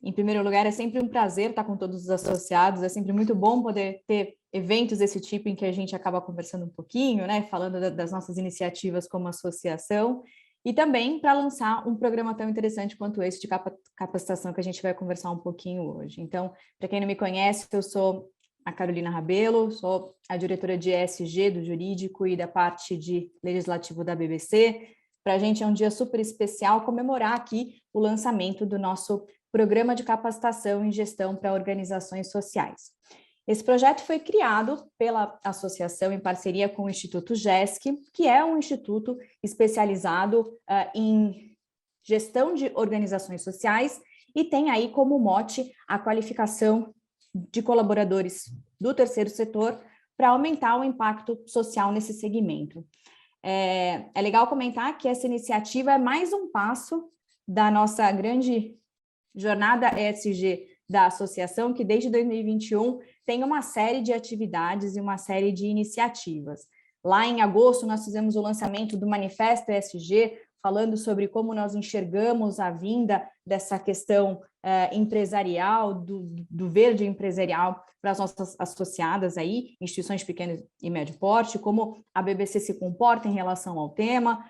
Em primeiro lugar, é sempre um prazer estar com todos os associados, é sempre muito bom poder ter eventos desse tipo em que a gente acaba conversando um pouquinho, né, falando das nossas iniciativas como associação, e também para lançar um programa tão interessante quanto esse de capacitação que a gente vai conversar um pouquinho hoje. Então, para quem não me conhece, eu sou a Carolina Rabelo, sou a diretora de ESG do Jurídico e da parte de Legislativo da BBC. Para a gente é um dia super especial comemorar aqui o lançamento do nosso Programa de Capacitação em Gestão para Organizações Sociais. Esse projeto foi criado pela associação em parceria com o Instituto GESC, que é um instituto especializado em gestão de organizações sociais e tem aí como mote a qualificação de colaboradores do terceiro setor para aumentar o impacto social nesse segmento. É legal comentar que essa iniciativa é mais um passo da nossa grande jornada ESG da associação, que desde 2021 tem uma série de atividades e uma série de iniciativas. Lá em agosto, nós fizemos o lançamento do Manifesto ESG, falando sobre como nós enxergamos a vinda dessa questão empresarial, do verde empresarial para as nossas associadas aí, instituições de pequeno e médio porte, como a BBC se comporta em relação ao tema.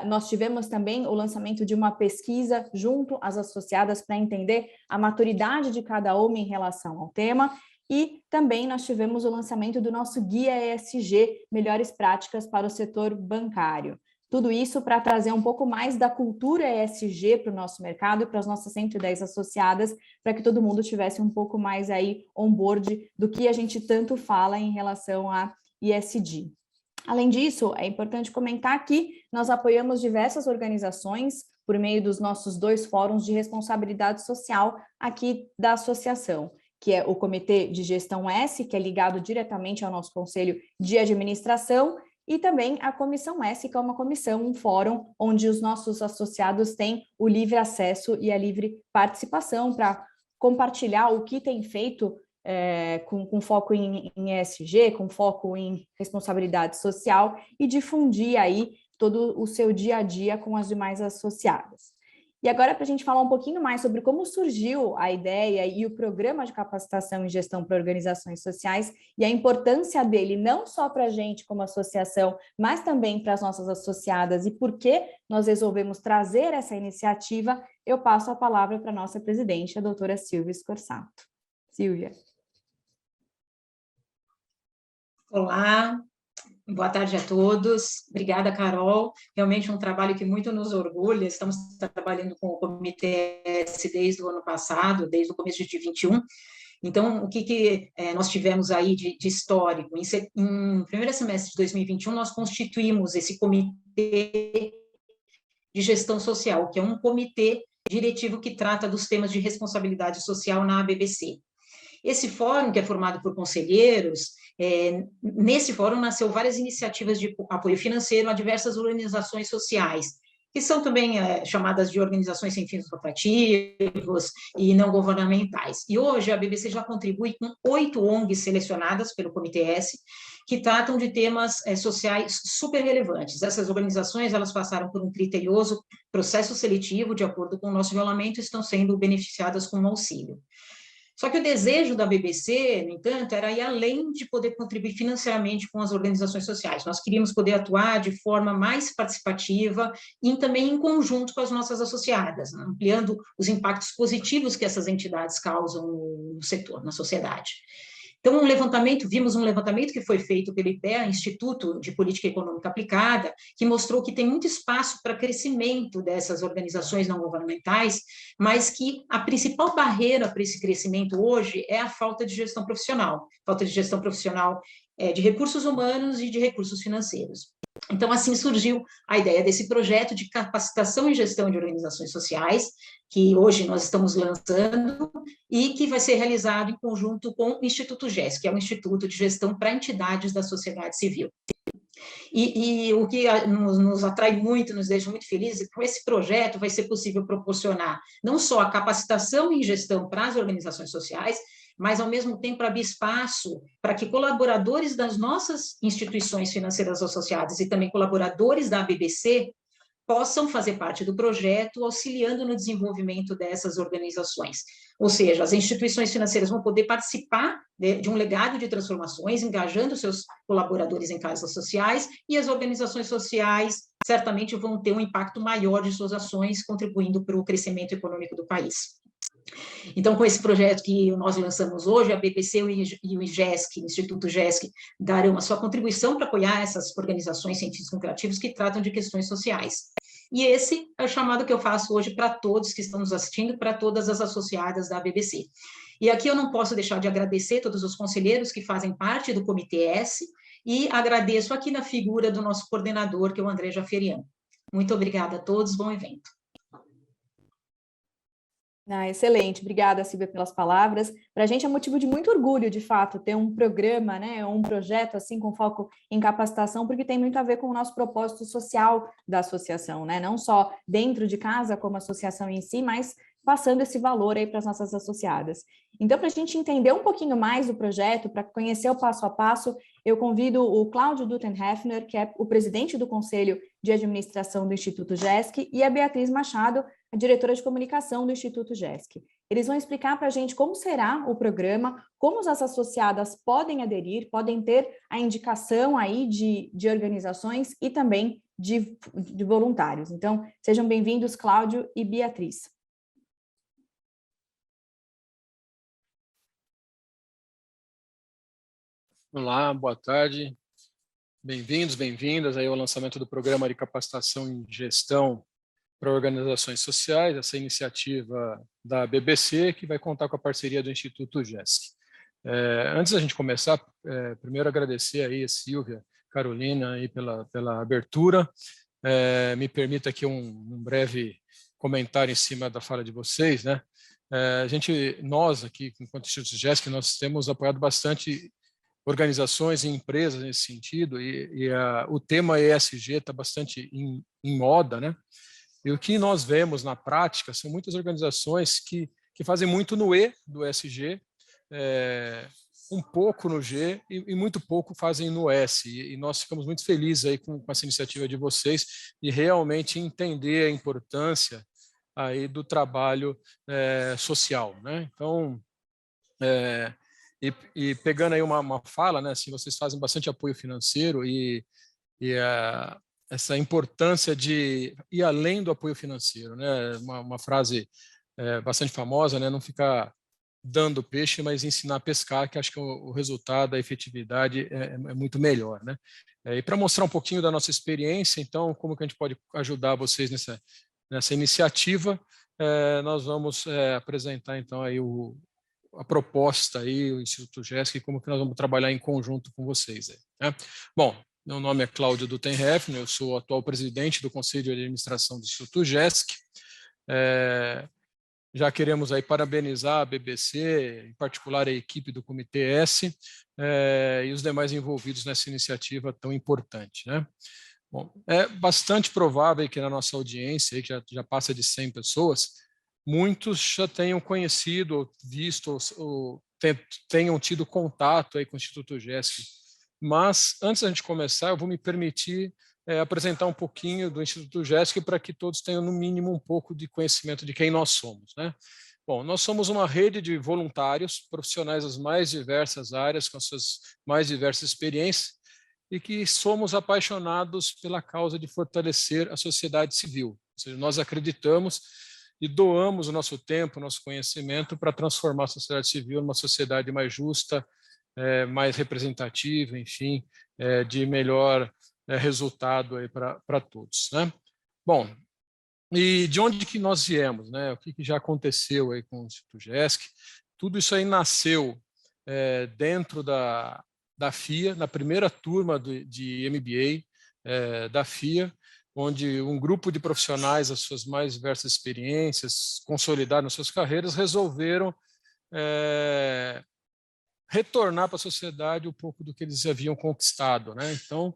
Nós tivemos também o lançamento de uma pesquisa junto às associadas para entender a maturidade de cada uma em relação ao tema, e também nós tivemos o lançamento do nosso Guia ESG, Melhores Práticas para o Setor Bancário. Tudo isso para trazer um pouco mais da cultura ESG para o nosso mercado e para as nossas 110 associadas, para que todo mundo tivesse um pouco mais aí on-board do que a gente tanto fala em relação a ESG. Além disso, é importante comentar que nós apoiamos diversas organizações por meio dos nossos 2 fóruns de responsabilidade social aqui da associação, que é o Comitê de Gestão S, que é ligado diretamente ao nosso Conselho de Administração, e também a Comissão S, que é uma comissão, um fórum, onde os nossos associados têm o livre acesso e a livre participação para compartilhar o que tem feito com foco em ESG, com foco em responsabilidade social e difundir aí todo o seu dia a dia com as demais associadas. E agora, para a gente falar um pouquinho mais sobre como surgiu a ideia e o programa de capacitação em gestão para organizações sociais e a importância dele não só para a gente como associação, mas também para as nossas associadas e por que nós resolvemos trazer essa iniciativa, eu passo a palavra para a nossa presidente, a doutora Silvia Scorsato. Silvia. Olá, boa tarde a todos. Obrigada, Carol. Realmente um trabalho que muito nos orgulha. Estamos trabalhando com o Comitê S desde o ano passado, desde o começo de 2021. Então, o que nós tivemos aí de histórico? Em primeiro semestre de 2021, nós constituímos esse Comitê de Gestão Social, que é um comitê diretivo que trata dos temas de responsabilidade social na BBC. Esse fórum, que é formado por conselheiros, nesse fórum nasceu várias iniciativas de apoio financeiro a diversas organizações sociais, que são também chamadas de organizações sem fins lucrativos e não governamentais. E hoje a BBC já contribui com 8 ONGs selecionadas pelo Comitê S, que tratam de temas sociais super relevantes. Essas organizações, elas passaram por um criterioso processo seletivo, de acordo com o nosso regulamento, e estão sendo beneficiadas com auxílio. Só que o desejo da BBC, no entanto, era ir além de poder contribuir financeiramente com as organizações sociais. Nós queríamos poder atuar de forma mais participativa e também em conjunto com as nossas associadas, né, ampliando os impactos positivos que essas entidades causam no setor, na sociedade. Então, vimos um levantamento que foi feito pelo IPEA, Instituto de Política Econômica Aplicada, que mostrou que tem muito espaço para crescimento dessas organizações não governamentais, mas que a principal barreira para esse crescimento hoje é a falta de gestão profissional, de recursos humanos e de recursos financeiros. Então, assim surgiu a ideia desse projeto de capacitação em gestão de organizações sociais, que hoje nós estamos lançando e que vai ser realizado em conjunto com o Instituto GES, que é um instituto de gestão para entidades da sociedade civil. E o que nos atrai muito, nos deixa muito felizes, é que com esse projeto vai ser possível proporcionar não só a capacitação em gestão para as organizações sociais, mas, ao mesmo tempo, abrir espaço para que colaboradores das nossas instituições financeiras associadas e também colaboradores da BBC possam fazer parte do projeto, auxiliando no desenvolvimento dessas organizações. Ou seja, as instituições financeiras vão poder participar de um legado de transformações, engajando seus colaboradores em causas sociais, e as organizações sociais certamente vão ter um impacto maior de suas ações, contribuindo para o crescimento econômico do país. Então, com esse projeto que nós lançamos hoje, a BPC e o IGESC, o Instituto GESC, darão a sua contribuição para apoiar essas organizações científico-criativas que tratam de questões sociais. E esse é o chamado que eu faço hoje para todos que estão nos assistindo, para todas as associadas da BBC. E aqui eu não posso deixar de agradecer todos os conselheiros que fazem parte do Comitê S, e agradeço aqui na figura do nosso coordenador, que é o André Jaferian. Muito obrigada a todos, bom evento. Excelente, obrigada, Silvia, pelas palavras. Para a gente é motivo de muito orgulho, de fato, ter um programa, né, um projeto assim com foco em capacitação, porque tem muito a ver com o nosso propósito social da associação, né? Não só dentro de casa, como associação em si, mas passando esse valor aí para as nossas associadas. Então, para a gente entender um pouquinho mais do projeto, para conhecer o passo a passo, eu convido o Cláudio Dutenhefner, que é o presidente do Conselho de Administração do Instituto GESC, e a Beatriz Machado, a diretora de comunicação do Instituto GESC. Eles vão explicar para a gente como será o programa, como as associadas podem aderir, podem ter a indicação aí de organizações e também de voluntários. Então, sejam bem-vindos, Cláudio e Beatriz. Olá, boa tarde. Bem-vindos, bem-vindas aí ao lançamento do programa de capacitação em gestão para organizações sociais, essa iniciativa da BBC, que vai contar com a parceria do Instituto GESC. Antes da gente começar, primeiro agradecer aí a Silvia, Carolina aí pela abertura. Me permita aqui um breve comentário em cima da fala de vocês, né? Nós aqui, enquanto Instituto GESC, nós temos apoiado bastante organizações e empresas nesse sentido, o tema ESG está bastante em moda, né? E o que nós vemos na prática são muitas organizações que fazem muito no E do ESG, um pouco no G e muito pouco fazem no S. E nós ficamos muito felizes aí com essa iniciativa de vocês e realmente entender a importância aí do trabalho social, né? Então, e pegando aí uma fala, né, assim, vocês fazem bastante apoio financeiro e essa importância de ir além do apoio financeiro, né? Uma frase bastante famosa, né? Não ficar dando peixe, mas ensinar a pescar, que acho que o resultado, a efetividade é muito melhor, né? E para mostrar um pouquinho da nossa experiência, então, como que a gente pode ajudar vocês nessa iniciativa, nós vamos apresentar então aí a proposta aí, o Instituto GESC, e como que nós vamos trabalhar em conjunto com vocês aí, né? Bom, meu nome é Cláudio Dutenhefner, eu sou o atual presidente do Conselho de Administração do Instituto GESC. Já queremos aí parabenizar a BBC, em particular a equipe do Comitê S, e os demais envolvidos nessa iniciativa tão importante, né? Bom, é bastante provável que na nossa audiência, aí, que já passa de 100 pessoas, muitos já tenham conhecido, ou visto, ou tenham tido contato aí com o Instituto GESC. Mas, antes da gente começar, eu vou me permitir apresentar um pouquinho do Instituto GESC para que todos tenham, no mínimo, um pouco de conhecimento de quem nós somos, né? Bom, nós somos uma rede de voluntários, profissionais das mais diversas áreas, com as suas mais diversas experiências, e que somos apaixonados pela causa de fortalecer a sociedade civil. Ou seja, nós acreditamos e doamos o nosso tempo, o nosso conhecimento para transformar a sociedade civil numa sociedade mais justa, mais representativa, enfim, de melhor resultado para todos, né? Bom, e de onde que nós viemos, né? O que já aconteceu aí com o Instituto GESC? Tudo isso aí nasceu dentro da FIA, na primeira turma de MBA da FIA, onde um grupo de profissionais, as suas mais diversas experiências, consolidaram suas carreiras, resolveram retornar para a sociedade um pouco do que eles haviam conquistado, né? Então,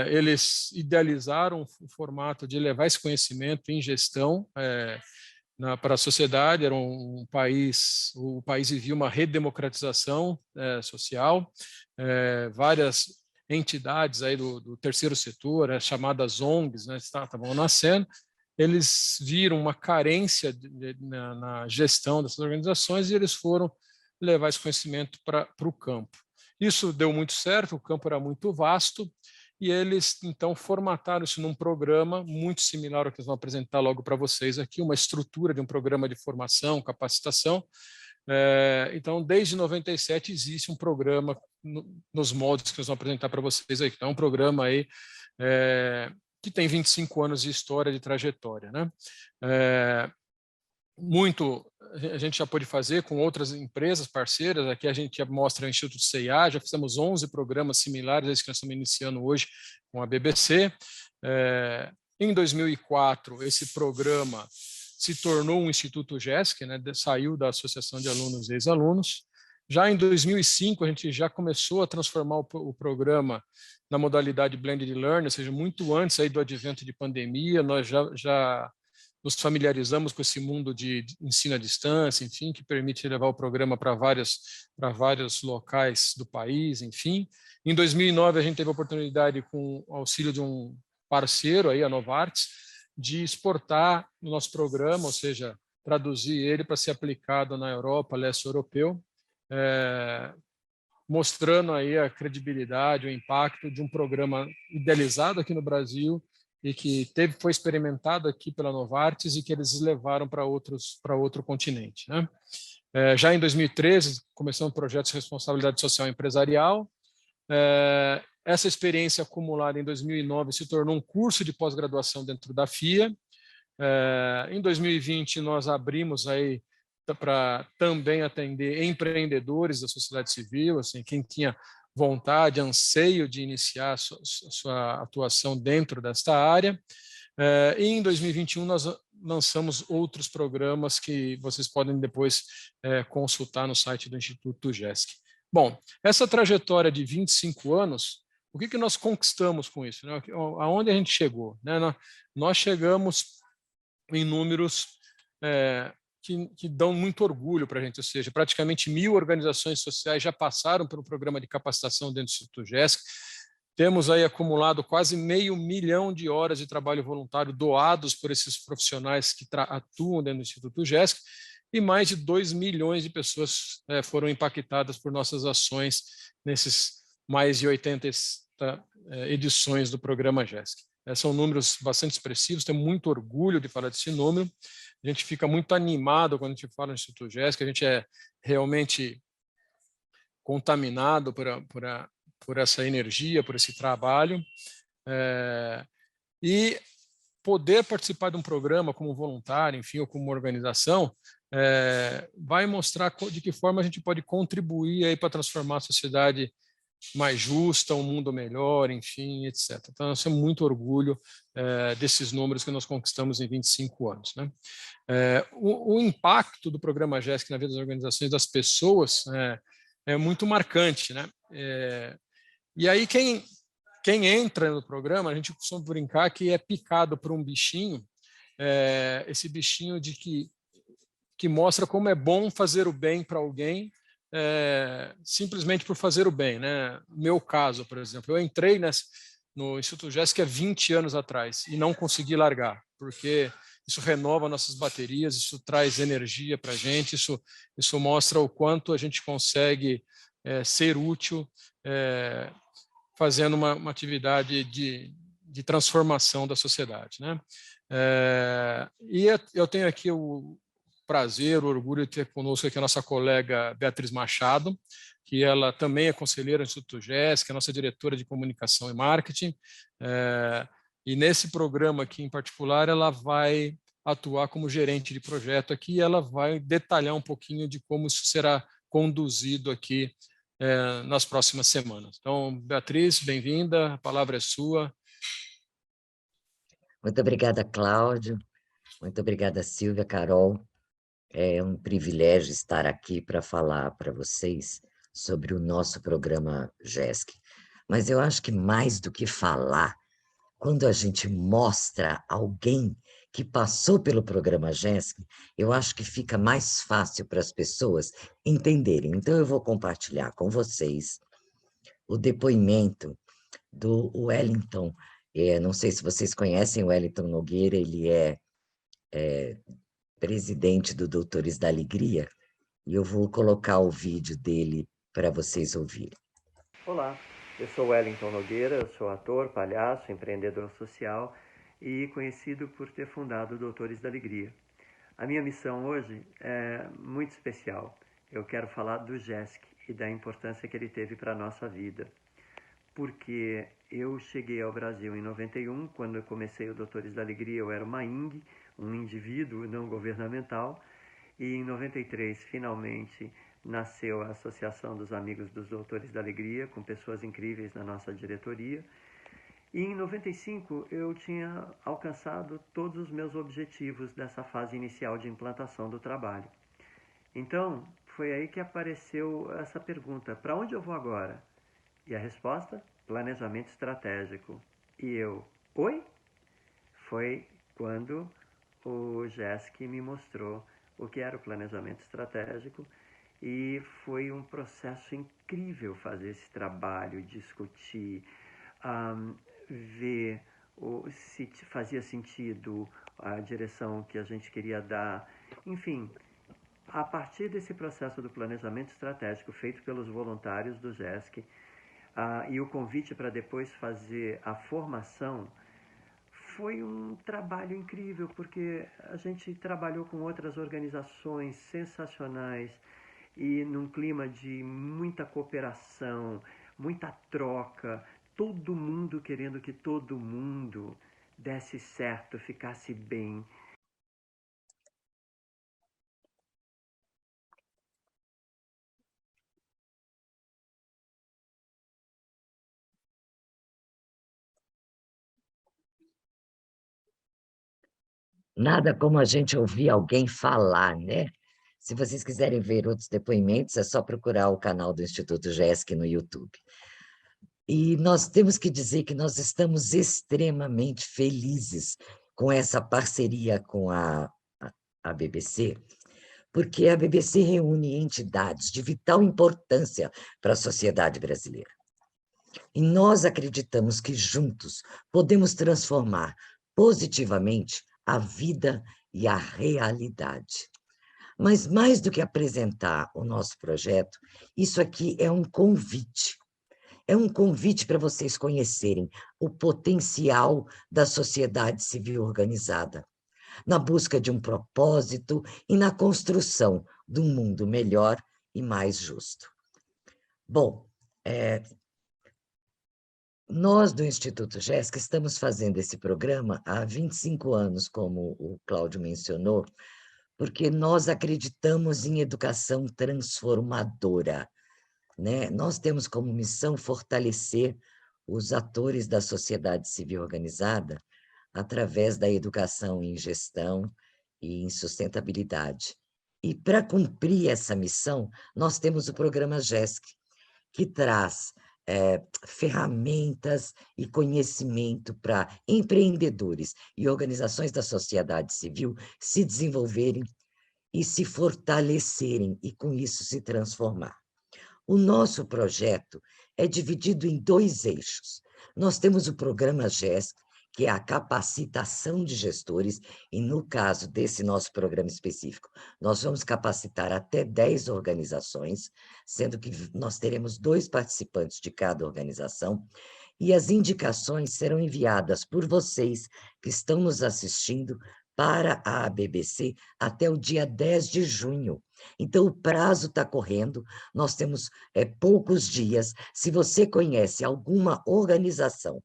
eles idealizaram o formato de levar esse conhecimento em gestão para a sociedade. Era o país vivia uma redemocratização social, várias entidades aí do terceiro setor, as chamadas ONGs, né, estavam nascendo, eles viram uma carência na gestão dessas organizações e eles foram levar esse conhecimento para o campo. Isso deu muito certo, o campo era muito vasto, e eles, então, formataram isso num programa muito similar ao que eles vão apresentar logo para vocês aqui, uma estrutura de um programa de formação, capacitação. Então, desde 97 existe um programa nos moldes que eles vão apresentar para vocês aqui. Então, é um programa aí que tem 25 anos de história, de trajetória, né? Muito a gente já pôde fazer com outras empresas parceiras. Aqui a gente mostra o Instituto CIA, já fizemos 11 programas similares a esse que nós estamos iniciando hoje com a BBC. Em 2004, esse programa se tornou um Instituto GESC, né, saiu da Associação de Alunos e Ex-Alunos. Já em 2005, a gente já começou a transformar o programa na modalidade Blended Learning, ou seja, muito antes aí do advento de pandemia, nós já nos familiarizamos com esse mundo de ensino à distância, enfim, que permite levar o programa para vários locais do país, enfim. Em 2009, a gente teve a oportunidade, com o auxílio de um parceiro, aí, a Novartis, de exportar o nosso programa, ou seja, traduzir ele para ser aplicado na Europa, leste europeu, mostrando aí a credibilidade, o impacto de um programa idealizado aqui no Brasil, e que foi experimentado aqui pela Novartis e que eles levaram para outro continente, né? Já em 2013, começamos o projeto de responsabilidade social empresarial. Essa experiência acumulada em 2009 se tornou um curso de pós-graduação dentro da FIA. Em 2020, nós abrimos aí para também atender empreendedores da sociedade civil, assim, quem tinha vontade, anseio de iniciar sua atuação dentro desta área. E em 2021 nós lançamos outros programas que vocês podem depois consultar no site do Instituto GESC. Bom, essa trajetória de 25 anos, o que nós conquistamos com isso, né? Aonde a gente chegou, né? Nós chegamos em números que dão muito orgulho para a gente, ou seja, praticamente 1.000 organizações sociais já passaram pelo programa de capacitação dentro do Instituto GESC. Temos aí acumulado quase 500 mil de horas de trabalho voluntário doados por esses profissionais que atuam dentro do Instituto GESC, e mais de 2 milhões de pessoas foram impactadas por nossas ações nesses mais de 80 edições do programa GESC. São números bastante expressivos, tenho muito orgulho de falar desse número. A gente fica muito animado quando a gente fala no Instituto GESC, a gente é realmente contaminado por essa energia, por esse trabalho. E poder participar de um programa como voluntário, enfim, ou como organização, vai mostrar de que forma a gente pode contribuir aí para transformar a sociedade mais justa, um mundo melhor, enfim, etc. Então, nós temos muito orgulho desses números que nós conquistamos em 25 anos, né? O impacto do programa GESC na vida das organizações, das pessoas, é muito marcante, né? E aí, quem entra no programa, a gente costuma brincar que é picado por um bichinho, esse bichinho de que mostra como é bom fazer o bem para alguém, simplesmente por fazer o bem, né? No meu caso, por exemplo, eu entrei no Instituto GESC há 20 anos atrás e não consegui largar, porque isso renova nossas baterias, isso traz energia para a gente, isso mostra o quanto a gente consegue ser útil fazendo uma atividade de transformação da sociedade, né? E eu tenho aqui o prazer, o orgulho de ter conosco aqui a nossa colega Beatriz Machado, que ela também é conselheira do Instituto GESC, é nossa diretora de comunicação e marketing, e nesse programa aqui em particular ela vai atuar como gerente de projeto aqui, e ela vai detalhar um pouquinho de como isso será conduzido aqui nas próximas semanas. Então, Beatriz, bem-vinda, a palavra é sua. Muito obrigada, Cláudio, muito obrigada, Silvia, Carol. É um privilégio estar aqui para falar para vocês sobre o nosso programa GESC. Mas eu acho que mais do que falar, quando a gente mostra alguém que passou pelo programa GESC, eu acho que fica mais fácil para as pessoas entenderem. Então, eu vou compartilhar com vocês o depoimento do Wellington. Não sei se vocês conhecem o Wellington Nogueira, ele é presidente do Doutores da Alegria, e eu vou colocar o vídeo dele para vocês ouvirem. Olá, eu sou Wellington Nogueira, eu sou ator, palhaço, empreendedor social e conhecido por ter fundado o Doutores da Alegria. A minha missão hoje é muito especial. Eu quero falar do GESC e da importância que ele teve para a nossa vida. Porque eu cheguei ao Brasil em 91, quando eu comecei o Doutores da Alegria, eu era uma ING, um indivíduo não governamental, e em 93, finalmente, nasceu a Associação dos Amigos dos Doutores da Alegria, com pessoas incríveis na nossa diretoria. E em 95, eu tinha alcançado todos os meus objetivos dessa fase inicial de implantação do trabalho. Então, foi aí que apareceu essa pergunta: para onde eu vou agora? E a resposta? Planejamento estratégico. E eu, oi? Foi quando o GESC me mostrou o que era o planejamento estratégico, e foi um processo incrível fazer esse trabalho, discutir, ver se fazia sentido a direção que a gente queria dar. Enfim, a partir desse processo do planejamento estratégico feito pelos voluntários do GESC, e o convite para depois fazer a formação, foi um trabalho incrível, porque a gente trabalhou com outras organizações sensacionais e num clima de muita cooperação, muita troca, todo mundo querendo que todo mundo desse certo, ficasse bem. Nada como a gente ouvir alguém falar, né? Se vocês quiserem ver outros depoimentos, é só procurar o canal do Instituto GESC no YouTube. E nós temos que dizer que nós estamos extremamente felizes com essa parceria com a BBC, porque a BBC reúne entidades de vital importância para a sociedade brasileira. E nós acreditamos que juntos podemos transformar positivamente a vida e a realidade. Mas mais do que apresentar o nosso projeto, isso aqui é um convite. É um convite para vocês conhecerem o potencial da sociedade civil organizada, na busca de um propósito e na construção de um mundo melhor e mais justo. Bom, nós do Instituto GESC estamos fazendo esse programa há 25 anos, como o Cláudio mencionou, porque nós acreditamos em educação transformadora, né? Nós temos como missão fortalecer os atores da sociedade civil organizada através da educação em gestão e em sustentabilidade. E para cumprir essa missão, nós temos o programa GESC, que traz ferramentas e conhecimento para empreendedores e organizações da sociedade civil se desenvolverem e se fortalecerem e, com isso, se transformar. O nosso projeto é dividido em 2 eixos. Nós temos o programa GESC, que é a capacitação de gestores, e no caso desse nosso programa específico, nós vamos capacitar até 10 organizações, sendo que nós teremos 2 participantes de cada organização, e as indicações serão enviadas por vocês que estão nos assistindo para a BBC até o dia 10 de junho. Então, o prazo está correndo, nós temos poucos dias. Se você conhece alguma organização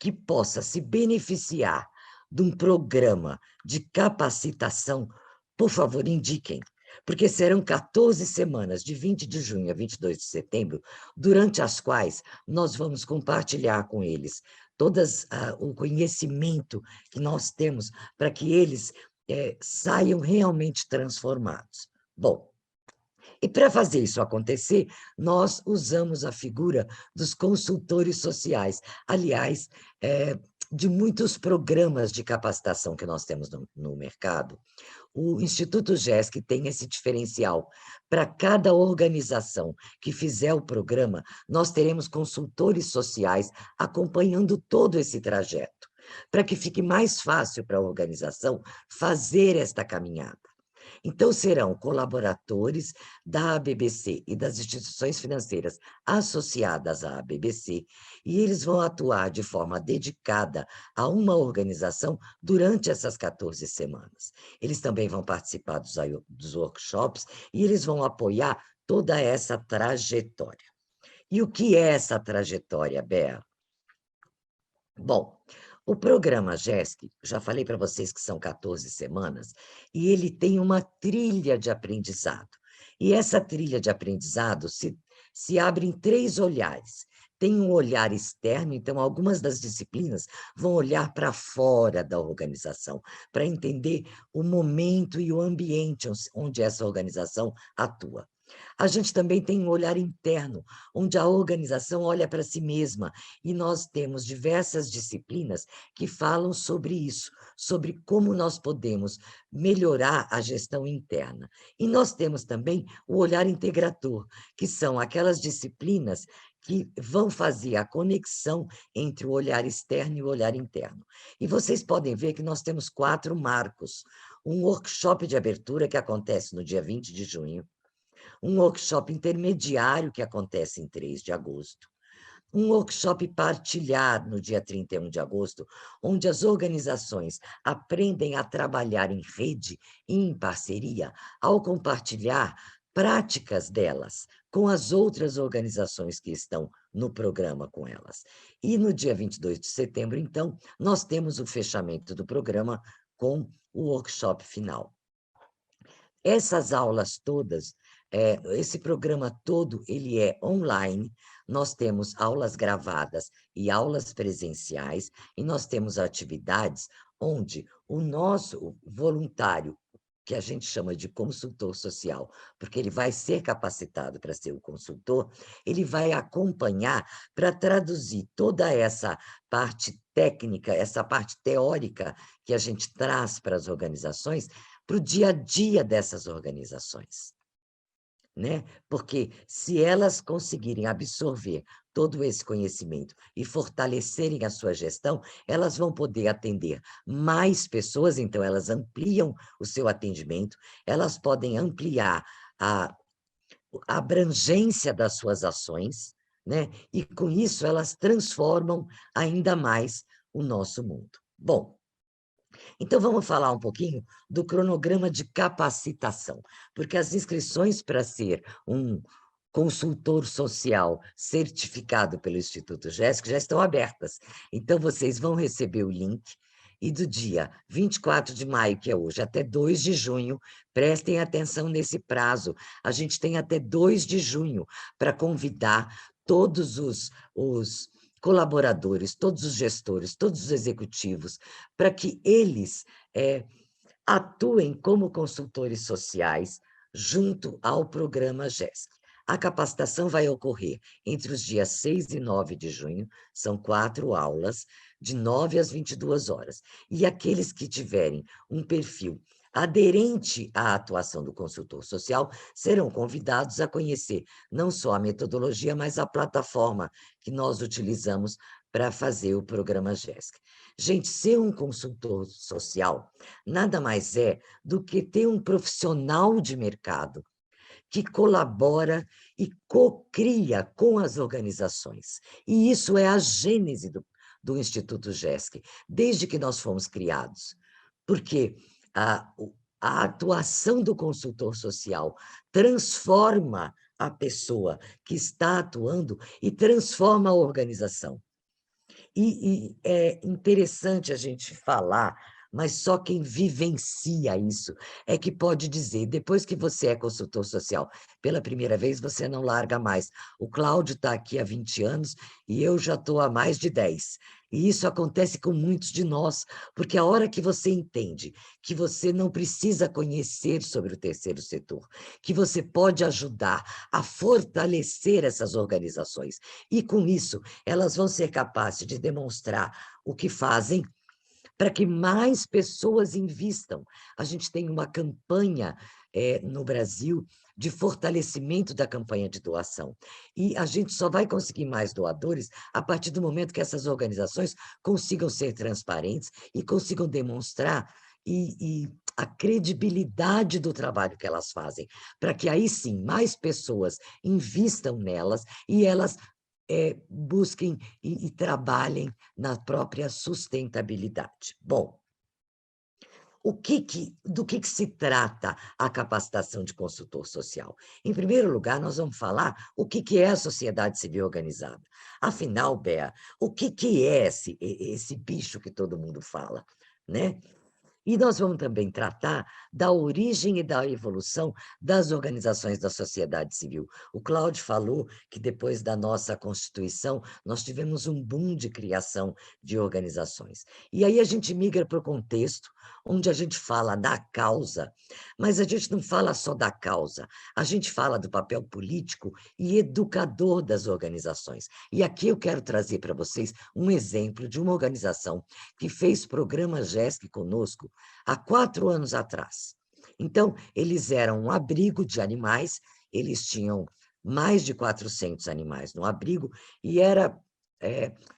que possa se beneficiar de um programa de capacitação, por favor, indiquem, porque serão 14 semanas, de 20 de junho a 22 de setembro, durante as quais nós vamos compartilhar com eles o conhecimento que nós temos para que eles saiam realmente transformados. Bom, e para fazer isso acontecer, nós usamos a figura dos consultores sociais. Aliás, de muitos programas de capacitação que nós temos no mercado, o Instituto GESC tem esse diferencial. Para cada organização que fizer o programa, nós teremos consultores sociais acompanhando todo esse trajeto, para que fique mais fácil para a organização fazer esta caminhada. Então, serão colaboradores da ABBC e das instituições financeiras associadas à ABBC, e eles vão atuar de forma dedicada a uma organização durante essas 14 semanas. Eles também vão participar dos workshops e eles vão apoiar toda essa trajetória. E o que é essa trajetória, Bea? Bom, o programa GESC, já falei para vocês que são 14 semanas, e ele tem uma trilha de aprendizado. E essa trilha de aprendizado se abre em 3 olhares. Tem um olhar externo, então algumas das disciplinas vão olhar para fora da organização, para entender o momento e o ambiente onde essa organização atua. A gente também tem um olhar interno, onde a organização olha para si mesma, e nós temos diversas disciplinas que falam sobre isso, sobre como nós podemos melhorar a gestão interna. E nós temos também o olhar integrador, que são aquelas disciplinas que vão fazer a conexão entre o olhar externo e o olhar interno. E vocês podem ver que nós temos 4 marcos. Um workshop de abertura que acontece no dia 20 de junho, um workshop intermediário que acontece em 3 de agosto, um workshop partilhado no dia 31 de agosto, onde as organizações aprendem a trabalhar em rede e em parceria ao compartilhar práticas delas com as outras organizações que estão no programa com elas. E no dia 22 de setembro, então, nós temos o fechamento do programa com o workshop final. Essas aulas todas, esse programa todo, ele é online, nós temos aulas gravadas e aulas presenciais, e nós temos atividades onde o nosso voluntário, que a gente chama de consultor social, porque ele vai ser capacitado para ser o consultor, ele vai acompanhar para traduzir toda essa parte técnica, essa parte teórica que a gente traz para as organizações, para o dia a dia dessas organizações, né? Porque se elas conseguirem absorver todo esse conhecimento e fortalecerem a sua gestão, elas vão poder atender mais pessoas, então elas ampliam o seu atendimento, elas podem ampliar a abrangência das suas ações, né? E com isso elas transformam ainda mais o nosso mundo. Bom, então, vamos falar um pouquinho do cronograma de capacitação, porque as inscrições para ser um consultor social certificado pelo Instituto GESC já estão abertas. Então, vocês vão receber o link, e do dia 24 de maio, que é hoje, até 2 de junho, prestem atenção nesse prazo. A gente tem até 2 de junho para convidar todos os colaboradores, todos os gestores, todos os executivos, para que eles atuem como consultores sociais junto ao programa GESC. A capacitação vai ocorrer entre os dias 6 e 9 de junho, são 4 aulas, de 9 às 22 horas. E aqueles que tiverem um perfil aderente à atuação do consultor social serão convidados a conhecer não só a metodologia, mas a plataforma que nós utilizamos para fazer o programa GESC. Gente, ser um consultor social nada mais é do que ter um profissional de mercado que colabora e co-cria com as organizações. E isso é a gênese do Instituto GESC, desde que nós fomos criados. Porque a atuação do consultor social transforma a pessoa que está atuando e transforma a organização. E é interessante a gente falar, mas só quem vivencia isso é que pode dizer, depois que você é consultor social pela primeira vez, você não larga mais. O Cláudio está aqui há 20 anos e eu já estou há mais de 10. E isso acontece com muitos de nós, porque a hora que você entende que você não precisa conhecer sobre o terceiro setor, que você pode ajudar a fortalecer essas organizações, e com isso elas vão ser capazes de demonstrar o que fazem, para que mais pessoas invistam. A gente tem uma campanha no Brasil de fortalecimento da campanha de doação. E a gente só vai conseguir mais doadores a partir do momento que essas organizações consigam ser transparentes e consigam demonstrar a credibilidade do trabalho que elas fazem, para que aí sim mais pessoas invistam nelas e elas busquem e trabalhem na própria sustentabilidade. Bom, do que se trata a capacitação de consultor social? Em primeiro lugar, nós vamos falar o que é a sociedade civil organizada. Afinal, Bea, o que é esse bicho que todo mundo fala, né? E nós vamos também tratar da origem e da evolução das organizações da sociedade civil. O Cláudio falou que depois da nossa Constituição, nós tivemos um boom de criação de organizações. E aí a gente migra para o contexto, onde a gente fala da causa, mas a gente não fala só da causa, a gente fala do papel político e educador das organizações. E aqui eu quero trazer para vocês um exemplo de uma organização que fez programa GESC conosco há 4 anos atrás. Então, eles eram um abrigo de animais, eles tinham mais de 400 animais no abrigo e era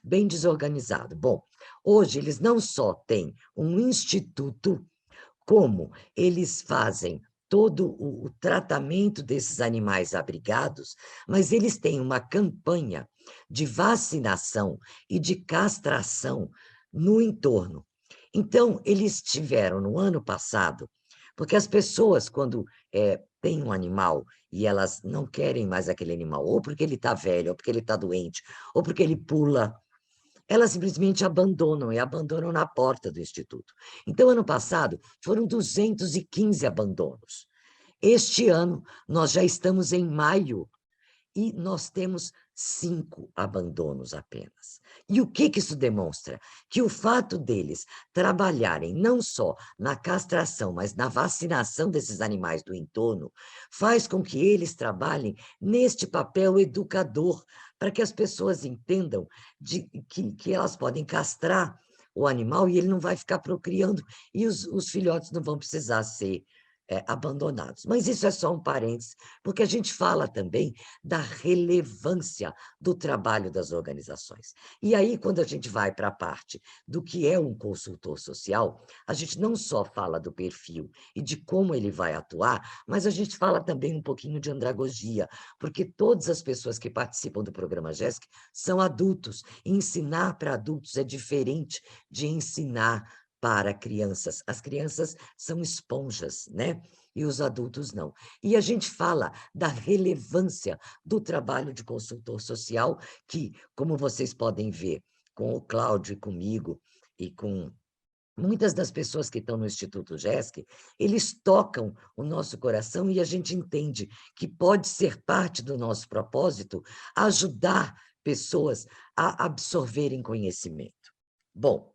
bem desorganizado. Bom, hoje eles não só têm um instituto, como eles fazem todo o tratamento desses animais abrigados, mas eles têm uma campanha de vacinação e de castração no entorno. Então, eles tiveram no ano passado, porque as pessoas, quando têm um animal e elas não querem mais aquele animal, ou porque ele está velho, ou porque ele está doente, ou porque ele pula, elas simplesmente abandonam, e abandonam na porta do Instituto. Então, ano passado, foram 215 abandonos. Este ano, nós já estamos em maio, e nós temos 5 abandonos apenas. E o que isso demonstra? Que o fato deles trabalharem não só na castração, mas na vacinação desses animais do entorno, faz com que eles trabalhem neste papel educador, para que as pessoas entendam que elas podem castrar o animal e ele não vai ficar procriando, e os filhotes não vão precisar ser abandonados. Mas isso é só um parênteses, porque a gente fala também da relevância do trabalho das organizações. E aí, quando a gente vai para a parte do que é um consultor social, a gente não só fala do perfil e de como ele vai atuar, mas a gente fala também um pouquinho de andragogia, porque todas as pessoas que participam do programa GESC são adultos, e ensinar para adultos é diferente de ensinar para crianças. As crianças são esponjas, né? E os adultos não. E a gente fala da relevância do trabalho de consultor social, que, como vocês podem ver, com o Cláudio e comigo, e com muitas das pessoas que estão no Instituto GESC, eles tocam o nosso coração e a gente entende que pode ser parte do nosso propósito ajudar pessoas a absorverem conhecimento. Bom,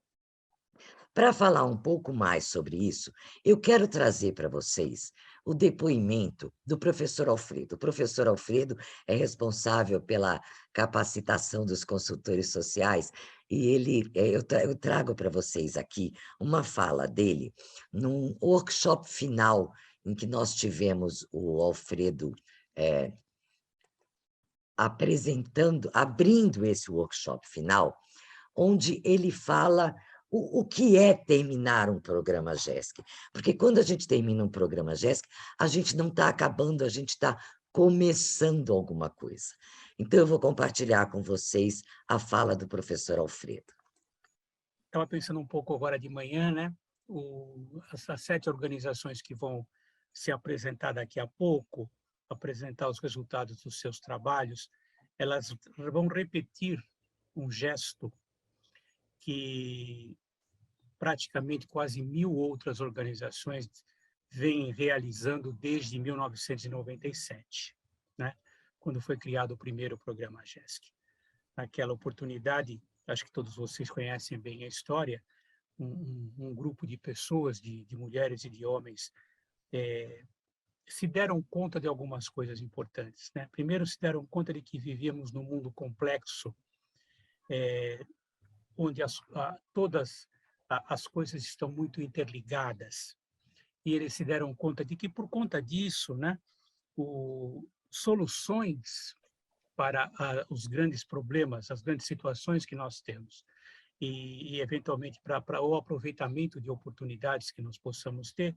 para falar um pouco mais sobre isso, eu quero trazer para vocês o depoimento do professor Alfredo. O professor Alfredo é responsável pela capacitação dos consultores sociais e eu trago para vocês aqui uma fala dele num workshop final em que nós tivemos o Alfredo abrindo esse workshop final, onde ele fala o que é terminar um programa GESC. Porque quando a gente termina um programa GESC, a gente não está acabando, a gente está começando alguma coisa. Então, eu vou compartilhar com vocês a fala do professor Alfredo. Estava pensando um pouco agora de manhã, né? As 7 organizações que vão se apresentar daqui a pouco, apresentar os resultados dos seus trabalhos, elas vão repetir um gesto que praticamente quase 1.000 outras organizações vêm realizando desde 1997, né? Quando foi criado o primeiro programa GESC. Naquela oportunidade, acho que todos vocês conhecem bem a história, um grupo de pessoas, de mulheres e de homens, se deram conta de algumas coisas importantes, né? Primeiro, se deram conta de que vivíamos num mundo complexo, onde todas as coisas estão muito interligadas. E eles se deram conta de que, por conta disso, né, soluções para os grandes problemas, as grandes situações que nós temos, e eventualmente, para o aproveitamento de oportunidades que nós possamos ter,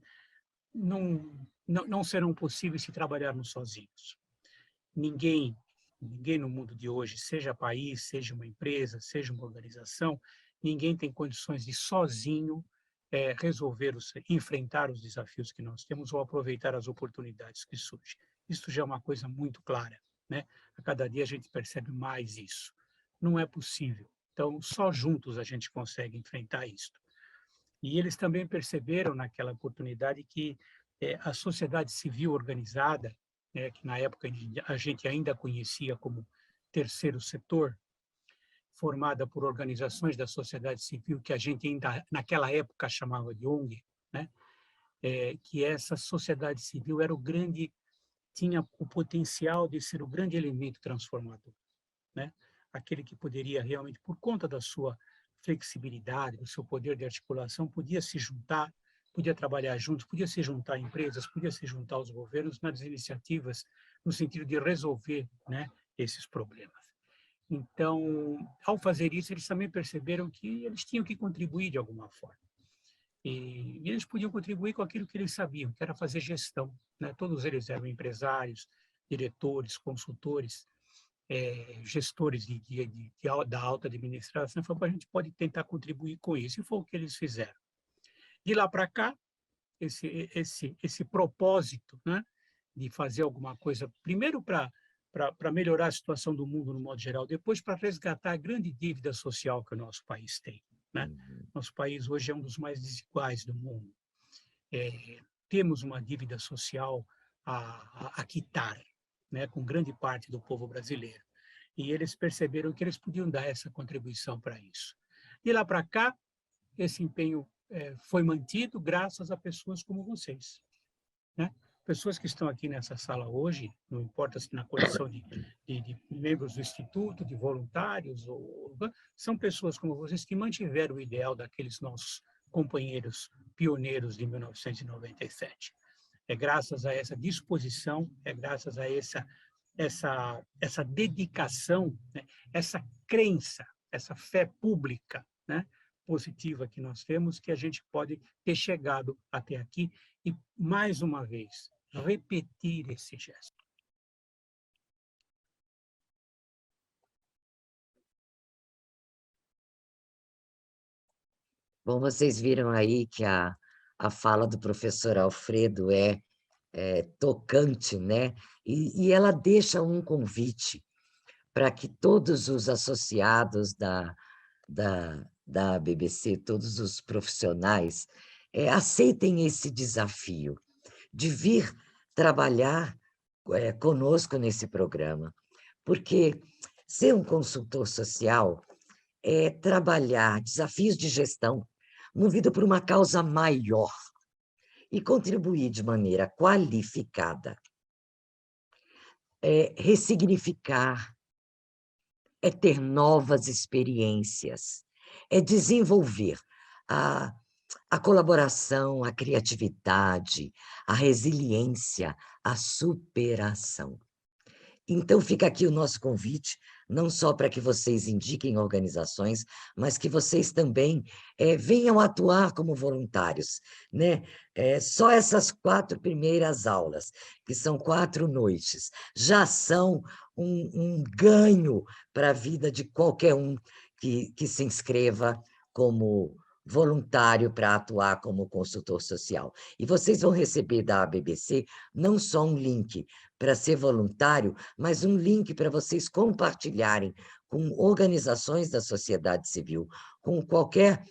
não serão possíveis se trabalharmos sozinhos. Ninguém no mundo de hoje, seja país, seja uma empresa, seja uma organização, ninguém tem condições de sozinho enfrentar os desafios que nós temos ou aproveitar as oportunidades que surgem. Isso já é uma coisa muito clara, né? A cada dia a gente percebe mais isso. Não é possível. Então, só juntos a gente consegue enfrentar isso. E eles também perceberam naquela oportunidade que a sociedade civil organizada, que na época a gente ainda conhecia como terceiro setor, formada por organizações da sociedade civil, que a gente ainda naquela época chamava de ONG, né? Que essa sociedade civil tinha o potencial de ser o grande elemento transformador, né? Aquele que poderia realmente, por conta da sua flexibilidade, do seu poder de articulação, podia se juntar, podia trabalhar juntos, podia se juntar a empresas, podia se juntar aos governos nas iniciativas no sentido de resolver, né, esses problemas. Então, ao fazer isso, eles também perceberam que eles tinham que contribuir de alguma forma. E eles podiam contribuir com aquilo que eles sabiam, que era fazer gestão, né? Todos eles eram empresários, diretores, consultores, gestores da alta administração. Falou, a gente pode tentar contribuir com isso, e foi o que eles fizeram. De lá para cá, esse propósito, né, de fazer alguma coisa, primeiro para melhorar a situação do mundo no modo geral, depois para resgatar a grande dívida social que o nosso país tem, né? Nosso país hoje é um dos mais desiguais do mundo. Temos uma dívida social a quitar, né, com grande parte do povo brasileiro. E eles perceberam que eles podiam dar essa contribuição para isso. De lá para cá, esse empenho foi mantido graças a pessoas como vocês, né? Pessoas que estão aqui nessa sala hoje, não importa se na condição de membros do Instituto, de voluntários, são pessoas como vocês que mantiveram o ideal daqueles nossos companheiros pioneiros de 1997. É graças a essa disposição, é graças a essa dedicação, né, essa crença, essa fé pública, né, positiva que nós temos, que a gente pode ter chegado até aqui e, mais uma vez, repetir esse gesto. Bom, vocês viram aí que a fala do professor Alfredo é tocante, né? E ela deixa um convite para que todos os associados da BBC, todos os profissionais, aceitem esse desafio de vir trabalhar conosco nesse programa, porque ser um consultor social é trabalhar desafios de gestão movido por uma causa maior e contribuir de maneira qualificada, ressignificar, ter novas experiências, desenvolver a colaboração, a criatividade, a resiliência, a superação. Então, fica aqui o nosso convite, não só para que vocês indiquem organizações, mas que vocês também venham atuar como voluntários, né? Só essas 4 primeiras aulas, que são 4 noites, já são um ganho para a vida de qualquer um que se inscreva como voluntário para atuar como consultor social. E vocês vão receber da BBC não só um link para ser voluntário, mas um link para vocês compartilharem com organizações da sociedade civil, com qualquer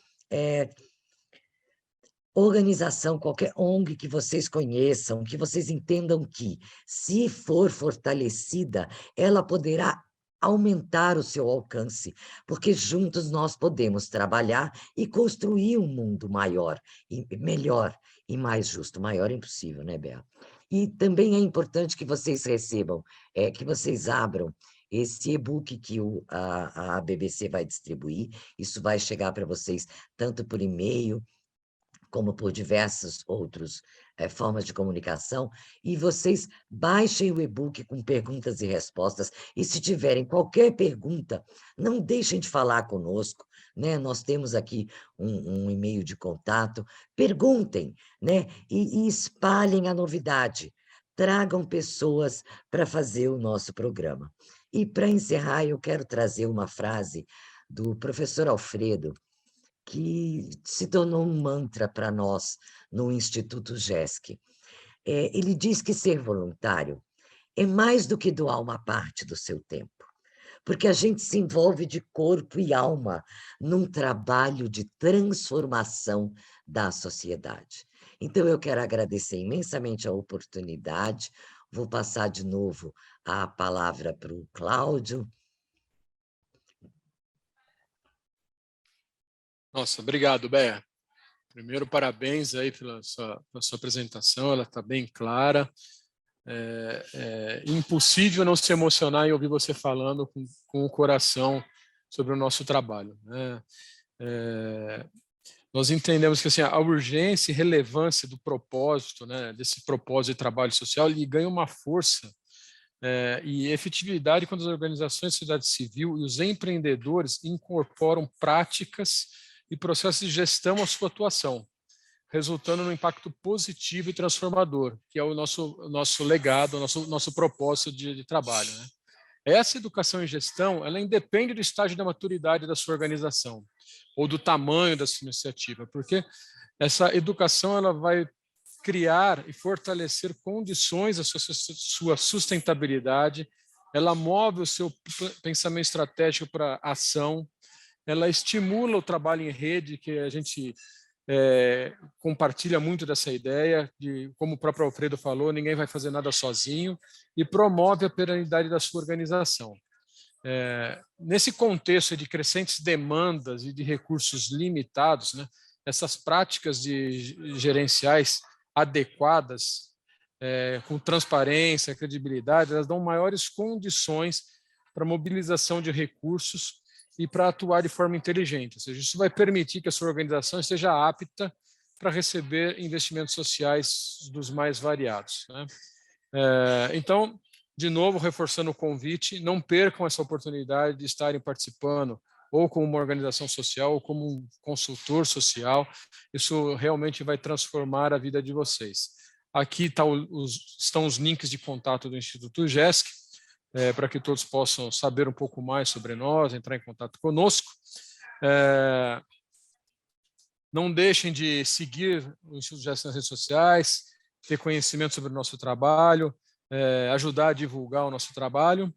organização, qualquer ONG que vocês conheçam, que vocês entendam que, se for fortalecida, ela poderá aumentar o seu alcance, porque juntos nós podemos trabalhar e construir um mundo maior, e melhor e mais justo. Maior é impossível, né, Bea? E também é importante que vocês recebam, que vocês abram esse e-book que a BBC vai distribuir, isso vai chegar para vocês tanto por e-mail, como por diversas outras formas de comunicação, e vocês baixem o e-book com perguntas e respostas, e se tiverem qualquer pergunta, não deixem de falar conosco, né? Nós temos aqui um e-mail de contato, perguntem, né? E espalhem a novidade, tragam pessoas para fazer o nosso programa. E para encerrar, eu quero trazer uma frase do professor Alfredo, que se tornou um mantra para nós no Instituto GESC. Ele diz que ser voluntário é mais do que doar uma parte do seu tempo, porque a gente se envolve de corpo e alma num trabalho de transformação da sociedade. Então, eu quero agradecer imensamente a oportunidade. Vou passar de novo a palavra para o Cláudio. Nossa, obrigado, Béa. Primeiro, parabéns aí pela sua apresentação, ela está bem clara. É impossível não se emocionar em ouvir você falando com o coração sobre o nosso trabalho, né? Nós entendemos que assim, a urgência e relevância do propósito, né, desse propósito de trabalho social, ele ganha uma força e efetividade quando as organizações da sociedade civil e os empreendedores incorporam práticas e processos de gestão à sua atuação, resultando no impacto positivo e transformador, que é o nosso legado, o nosso propósito de trabalho, né? Essa educação em gestão, ela independe do estágio da maturidade da sua organização ou do tamanho da sua iniciativa, porque essa educação ela vai criar e fortalecer condições da sua sustentabilidade, ela move o seu pensamento estratégico para ação, ela estimula o trabalho em rede, que a gente compartilha muito dessa ideia, de, como o próprio Alfredo falou, ninguém vai fazer nada sozinho, e promove a perenidade da sua organização. Nesse contexto de crescentes demandas e de recursos limitados, né, essas práticas gerenciais adequadas, com transparência, credibilidade, elas dão maiores condições para mobilização de recursos e para atuar de forma inteligente. Ou seja, isso vai permitir que a sua organização esteja apta para receber investimentos sociais dos mais variados, né? Então, de novo, reforçando o convite, não percam essa oportunidade de estarem participando ou como uma organização social ou como um consultor social. Isso realmente vai transformar a vida de vocês. Aqui estão os links de contato do Instituto GESC, para que todos possam saber um pouco mais sobre nós, entrar em contato conosco. Não deixem de seguir o Instituto GESC nas redes sociais, ter conhecimento sobre o nosso trabalho, ajudar a divulgar o nosso trabalho.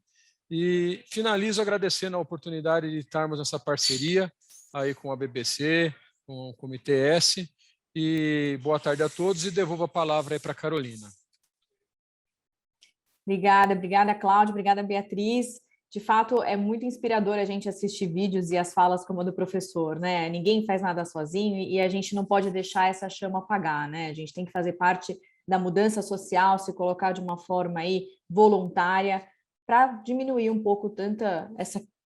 E finalizo agradecendo a oportunidade de estarmos nessa parceria aí com a BBC, com o Comitê S. E boa tarde a todos e devolvo a palavra aí para a Carolina. Obrigada, Cláudia, obrigada, Beatriz. De fato, é muito inspirador a gente assistir vídeos e as falas como a do professor, né? Ninguém faz nada sozinho e a gente não pode deixar essa chama apagar, né? A gente tem que fazer parte da mudança social, se colocar de uma forma aí voluntária para diminuir um pouco tanta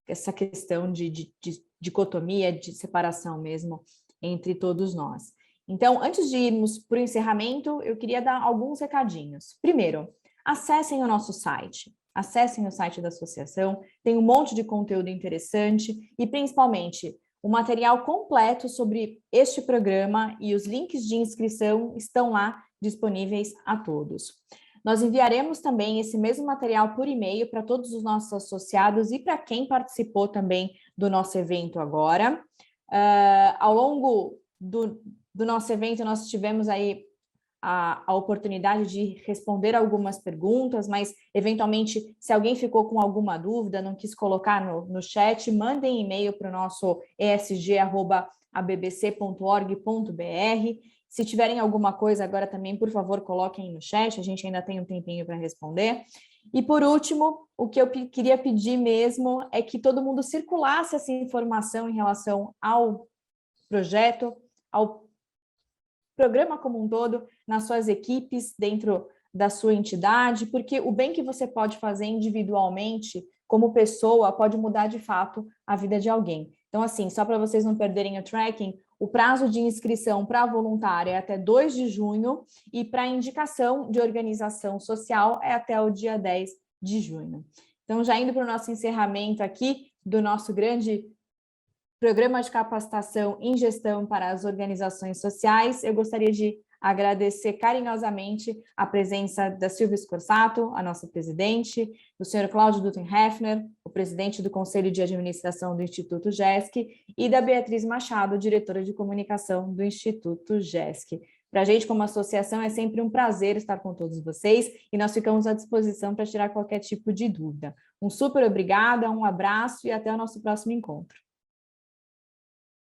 essa questão de dicotomia, de separação mesmo entre todos nós. Então, antes de irmos para o encerramento, eu queria dar alguns recadinhos. Primeiro, acessem o nosso site, acessem o site da associação, tem um monte de conteúdo interessante e, principalmente, o material completo sobre este programa e os links de inscrição estão lá disponíveis a todos. Nós enviaremos também esse mesmo material por e-mail para todos os nossos associados e para quem participou também do nosso evento agora. Ao longo do nosso evento, nós tivemos aí a oportunidade de responder algumas perguntas, mas, eventualmente, se alguém ficou com alguma dúvida, não quis colocar no chat, mandem e-mail para o nosso esg@abbc.org.br. Se tiverem alguma coisa agora também, por favor, coloquem no chat, a gente ainda tem um tempinho para responder. E, por último, o que eu queria pedir mesmo é que todo mundo circulasse essa informação em relação ao projeto, ao programa como um todo, nas suas equipes, dentro da sua entidade, porque o bem que você pode fazer individualmente como pessoa, pode mudar de fato a vida de alguém. Então, assim, só para vocês não perderem o tracking, o prazo de inscrição para voluntária é até 2 de junho e para indicação de organização social é até o dia 10 de junho. Então, já indo para o nosso encerramento aqui do nosso grande programa de capacitação em gestão para as organizações sociais, eu gostaria de agradecer carinhosamente a presença da Silvia Scorsato, a nossa presidente, do senhor Cláudio Dutten-Heffner, o presidente do Conselho de Administração do Instituto GESC, e da Beatriz Machado, diretora de comunicação do Instituto GESC. Para a gente, como associação, é sempre um prazer estar com todos vocês e nós ficamos à disposição para tirar qualquer tipo de dúvida. Um super obrigada, um abraço e até o nosso próximo encontro.